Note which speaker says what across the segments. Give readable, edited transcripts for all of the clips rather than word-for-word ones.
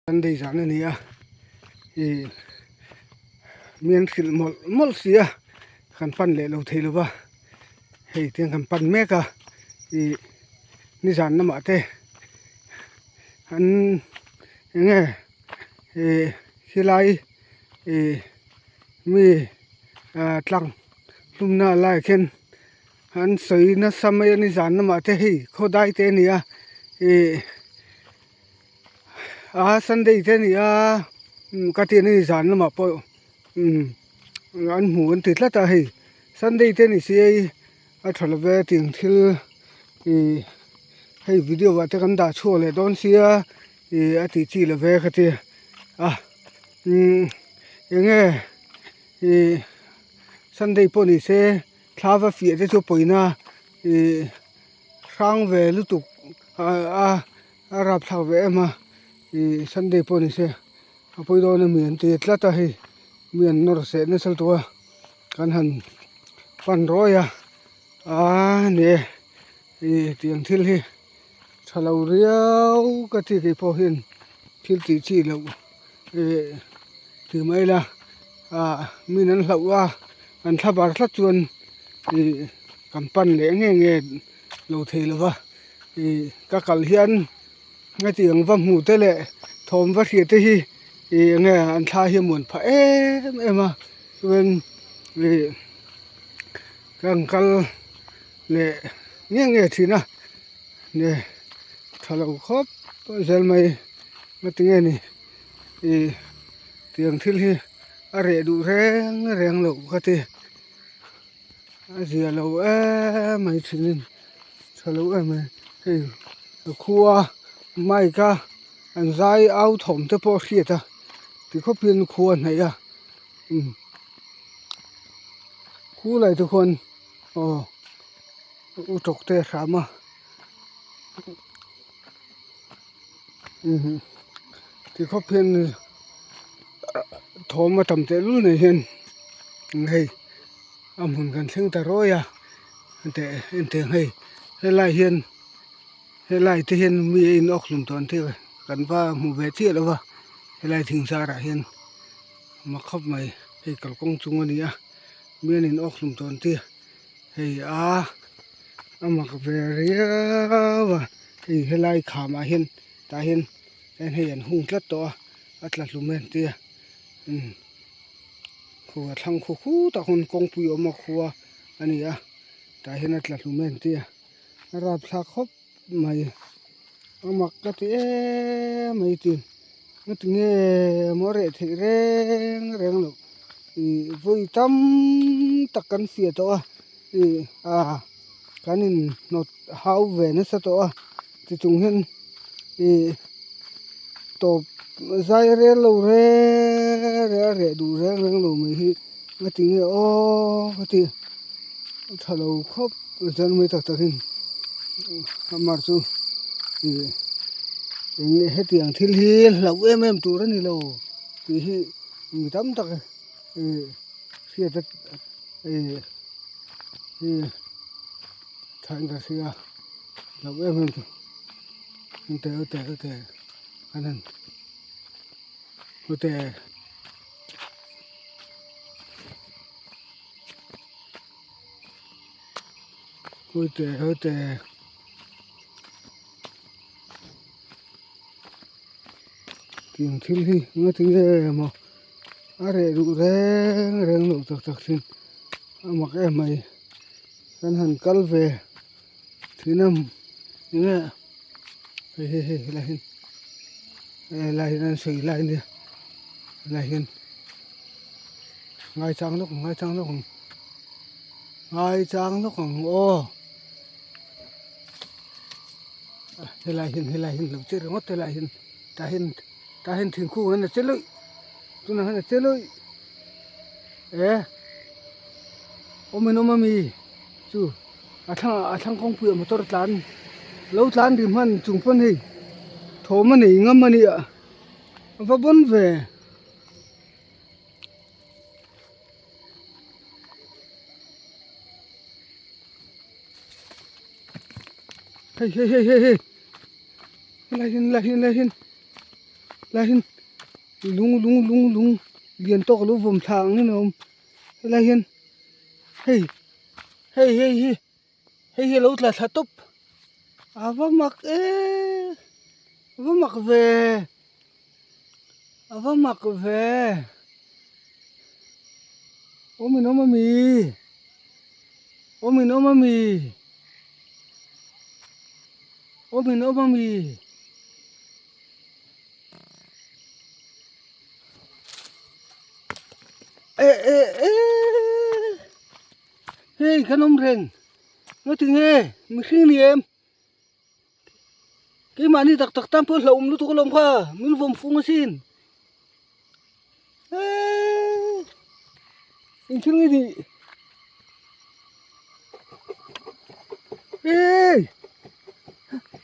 Speaker 1: Sunday sana ni mian khil mol sia kan pan le lo thei lo ba hei tiang kan pan me ka ni jan na ma te an nge hilai mi tlang lumna lai khen an soi na samay ni jan na ma te hei khodai te ni Sunday te ni ka ti ni jan na ma po an mu an ti tla ta hei Sunday te ni si a thal ve ting thil hei video wa te kan da chu le don sia a ti chi le ve ka ti nge Sunday po ni se thawa fi te chu poina sang ve lu tu rap thaw ve ma Sunday po ni se apoi do na mian ti tla ta hei mian nor se ne sal to kan han pan roya ne tiang thil hi thalo riau ka ti ke po hin thil ti chi lo ti mai la min an hlau an thabar thla chuan kan pan le nge lo thei lo wa ka kal hian nge tiang va mu te le thom va hri te hi nge an tha hi mun pha ema wen kan kal le nge thina ne thalo khop zel mai matinge ni tiang thil hi are du reng lo ka ti azia lo mai thinin thalo mai hei khuwa mai ka an zai au thom te po hri ta ti khopin khuwa nei khu lai tu khon u tok te sama ti khopin thom ma tam te lu nei hen hei amun kan thing ta roya ente hei helai hian helai te hian mi in ok lum ton te kan va mu ve chi lo wa helai thing sa ra hian ma khop mai hei kal kong chung ani mian in ok lum ton te hei amak ve ria wa hei helai kha ma hian ta hian en hei an hung tlat to atla lumen te khuwa thlang khu ta hun kong pui oma khuwa ani ta hian atla lumen te rap thla khop mai amak ka ti mai ti nge more thi reng lo voi tam takan fia to kanin not how ve na sa to ti tung hen to zai re lo re du reng lo mai hi ngati nge ngati thalo khop jan mai tak takin amar chu he tiang thil hi lo em tu ra ni lo ti hi mi tam tak sia ta thang ka sia lo em tu te anan hote tiang thil hi ngati nge mo are du reng lo tak sin amak mai kan han kal ve thinam nge he lai nan sui lai ni lai hin ngai chang lo he lai hin lo che ngot lai hin ta hin thing khu na che loi tu na na che loi oma mi chu athang kong pu motor tlan lo tlan dim han chung pon hei thom ani ngam ani va bon ve hei lai hin la hin lung lian tok lu vom thang ni nom la hin hey lo tla thatop ava mak ve omi no mami hey kanom reng nó thì nghe mình khi niệm cái mà đi tắc tam phơi lồng nó thuộc lồng khoa mình vùng phun xin anh chưa nghe gì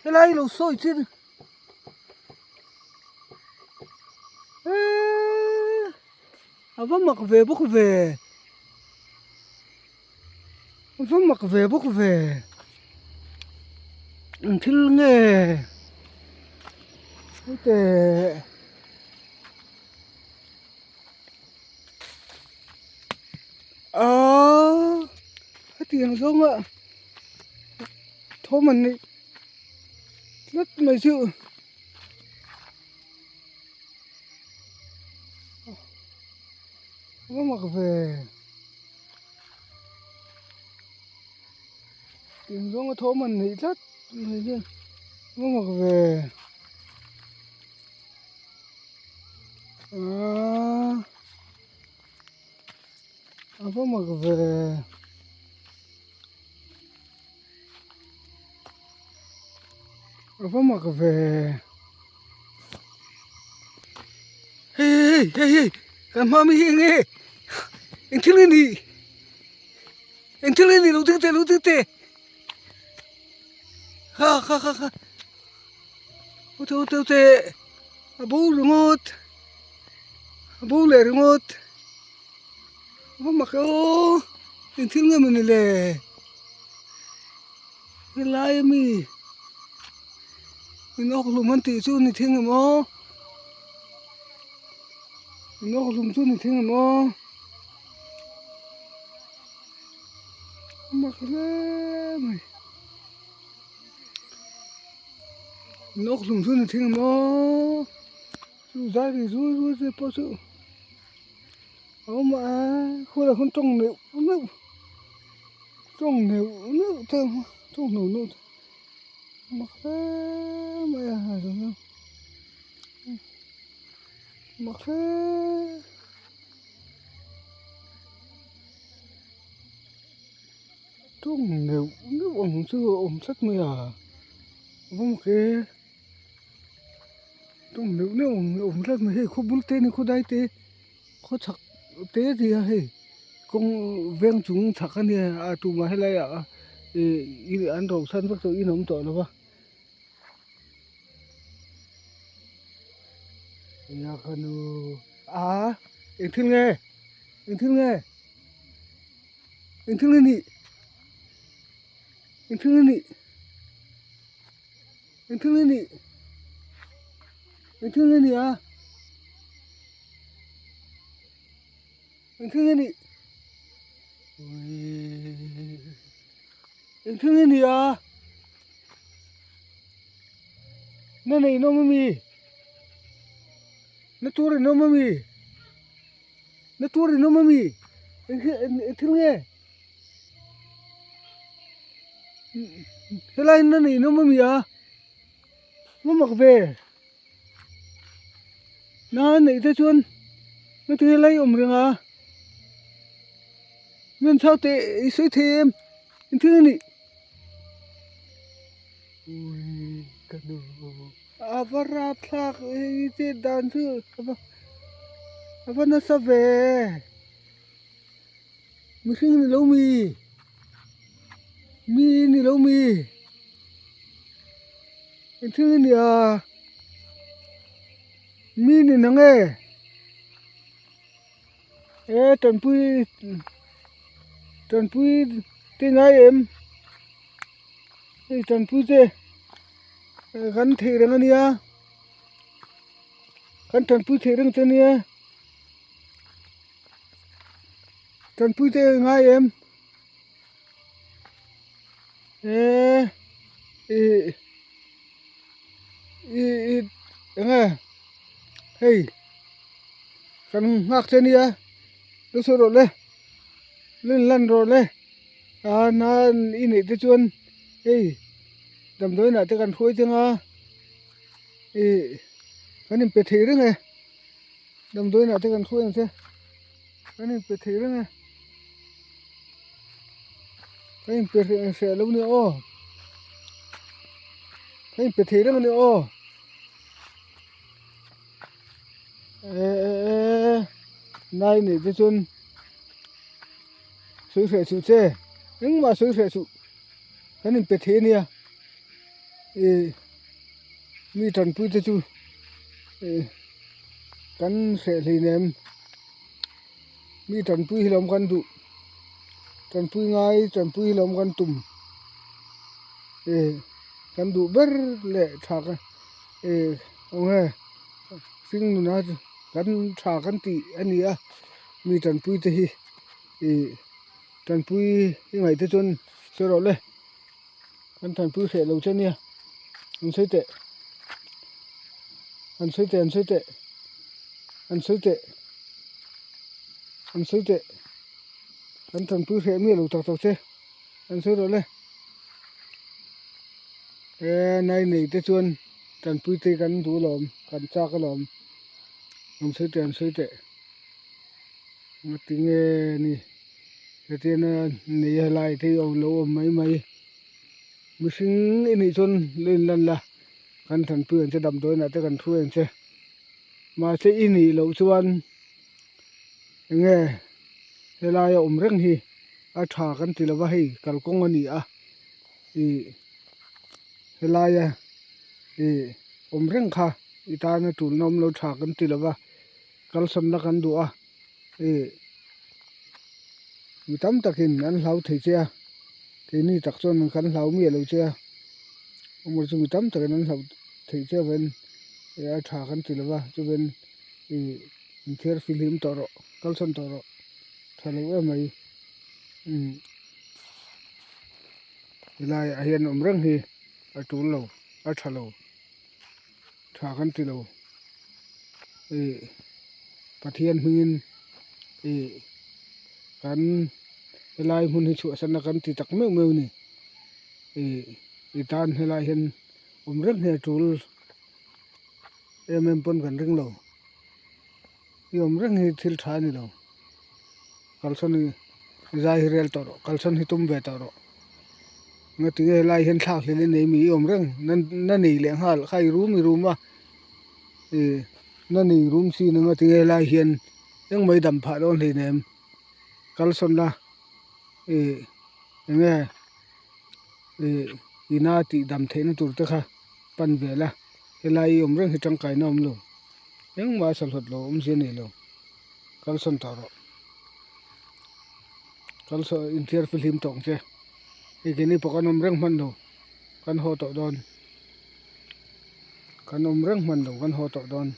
Speaker 1: cái này lẩu sôi chứ vâng mặc về bốc về thiếu nghe thế tiền không ạ thôi mình rất mấy sự nó mặc về tiền không thôi mình thì rất mấy sự nó mặc về nó mặc về nó mặc về hey cái mami nghe anh chưa lên đi lũ thứ tê ha ô tê bố lẻ remote nó mặc ô anh chưa nghe mình lẻ cái lai mi nó không muốn tự chú này thiên mà nó không chú này thiên mà mặc lên mày nó không chú này thiên mà chú ra thì chú bao sự mà khôi là con trông nếu nước thơm trông nấu mặc lên mày rồi mặc lên trông nếu nước ôm sắt mày vâng cái trông nếu ôm sắt mày khô bún tê này khô đai tê khô chặt tê thì hay con ven chúng chặt cái này tụi mà hay là thì ăn đồ săn bắt đầu nóng tội là ba nhà khanu anh thương nghe nị anh thương nghe nị này nó mami nó tua rồi nó mami anh thương nghe cái này nó mami nó mặc về nó này thế chuan nó thế lấy rừng mình sao tệ suy thêm anh thương nị ui cái đồ vara thạc cái đàn thứ nó sao về mình không lâu mi anh thương nị mi nị nó nghe trần pui tên ai em trần pui thế gắn thề rằng anh kan tan pui the reng chen ya tan pui te ngai em nga hey kan ngak chen ya lu so ro le lên lần rồi le na ini te chuan dam doi na te kan khoi chenga kan pe the reng e dam doi na te kan khoi ang che kan pe the reng e kan pe se lo ni o kan pe the reng ni o nai ni te chuan sui se chu che nhưng mà sui se chu kan pe the ni a mi tan pui te chu kan se li nem mi tan pui hilom kan du tan pui ngai tan pui hilom kan tum kan du ber le thak ong he sing na kan tha kan ti ani a mi tan pui te hi tan pui ngai te chun se ro le kan tan pui se lo chen ni an sei te an sei te an sei te an sei te an sei te kan tan pui se mi lo tak tak che an sei ro le nai nei te chuan tan pui te kan du lom kan cha ka lom an sei te ma ting ni te te na nei lai te o lo mai mai mi sing ini chun lên lan la kan tan pui an che dam doi na te kan thu ang che ma che ini lo chuan nge helai om reng hi a tha kan ti lawa hi kal kong ani a helai om reng kha ita na tu nom lo tha kan ti lawa kal sam na kan du a mi tam takin an hlau thei che ke ni tak chon kan hlau mi lo che mo chu mi tam takin an hlau thei che ven a tha kan ti lawa chu ven inter film toro kal son toro thalo mai lai a hian om reng hi a tu lo a thalo tha kan ti lo pathian hmingin kan helai mun hi chu san kan ti tak meu meu ni tan helai hian om reng he tul em pon kan ring lo om reng hi thil tha ni lo kalson ni zai rel toro kalson hi tum ve toro ngati helai hian thak le nei mi om reng na nei le hal khai ru ma na nei rum si na ngati helai hian yang mai dam pha don le nem kalson la nge ina ti dam the na tur ta kha pan ve la helai om reng hi tang kai nom lo yang ma sal hot lo je nei lo kalson toro kalso inter film tong che ikini pokan om reng man lo kan ho to don kan om reng man lo kan ho to don